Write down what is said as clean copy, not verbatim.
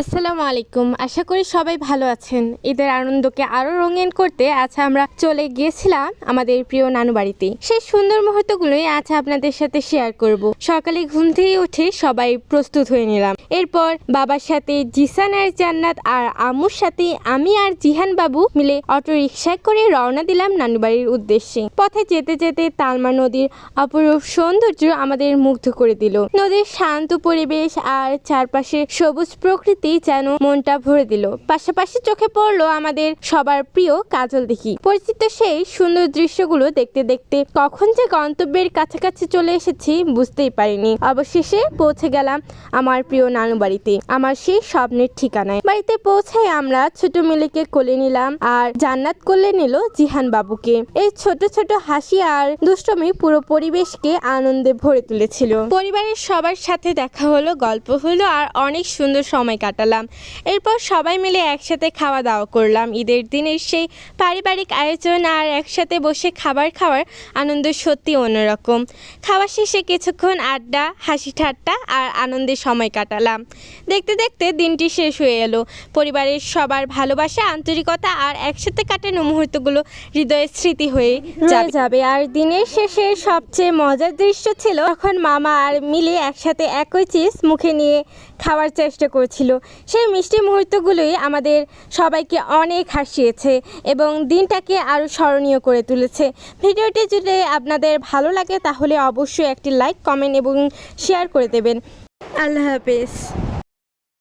আসসালামু আলাইকুম। আশা করি সবাই ভালো আছেন। ঈদের আনন্দকে আরও রঙিন করতে আজ আমরা চলে গিয়েছিলাম আমাদের প্রিয় নানু বাড়িতে। সেই সুন্দর মুহূর্তগুলোই আজ আপনাদের সাথে শেয়ার করব। সকালে ঘুম থেকে উঠে সবাই প্রস্তুত হয়ে নিলাম। এরপর বাবার সাথে জিসান আর জান্নাত আর আম্মুর সাথে আমি আর জিহান বাবু মিলে অটো রিকশায় করে রওনা দিলাম নানু বাড়ির উদ্দেশ্যে। পথে যেতে যেতে তালমা নদীর অপরূপ সৌন্দর্য আমাদের মুগ্ধ করে দিল। নদীর শান্ত পরিবেশ আর চারপাশে সবুজ প্রকৃতি যেন মনটা ভরে দিল। পাশাপাশি চোখে পড়লো আমাদের সবার প্রিয় কাজল দিঘি। পরিচিত সেই সুন্দর দৃশ্যগুলো দেখতে দেখতে কখন যে গন্তব্যের কাছাকাছি চলে এসেছি বুঝতেই পারিনি। অবশেষে পৌঁছে গেলাম আমার প্রিয় নানু বাড়িতে, আমার সেই স্বপ্নের ঠিকানায়। বাড়িতে পৌঁছায় আমরা ছোট মিলিকে কোলে নিলাম আর জান্নাত কোলে নিল জিহান বাবুকে। এই ছোট ছোট হাসি আর দুষ্টমি পুরো পরিবেশকে আনন্দে ভরে তুলেছিল। পরিবারের সবার সাথে দেখা হলো, গল্প হলো আর অনেক সুন্দর সময় কাটালাম। এরপর সবাই মিলে একসাথে খাওয়া দাওয়া করলাম। ঈদের দিনের সেই পারিবারিক আয়োজন আর একসাথে বসে খাবার খাওয়ার আনন্দ সত্যি অন্যরকম। খাওয়া শেষে কিছুক্ষণ আড্ডা, হাসি ঠাট্টা আর আনন্দের সময় কাটালাম। দেখতে দেখতে দিনটি শেষ হয়ে এলো। পরিবারের সবার ভালোবাসা, আন্তরিকতা আর একসাথে কাটানো মুহূর্তগুলো হৃদয়ের স্মৃতি হয়ে যাবে। আর দিনের শেষে সবচেয়ে মজার দৃশ্য ছিল তখন মামা আর মিলে একসাথে একই চিজ মুখে নিয়ে খাওয়ার চেষ্টা করছিল। সেই মিষ্টি মুহূর্তগুলোই আমাদের সবাইকে অনেক হাসিয়েছে এবং দিনটাকে আরও স্মরণীয় করে তুলেছে। ভিডিওটি যদি আপনাদের ভালো লাগে তাহলে অবশ্যই একটি লাইক, কমেন্ট এবং শেয়ার করে দেবেন। আল্লাহ হাফেজ।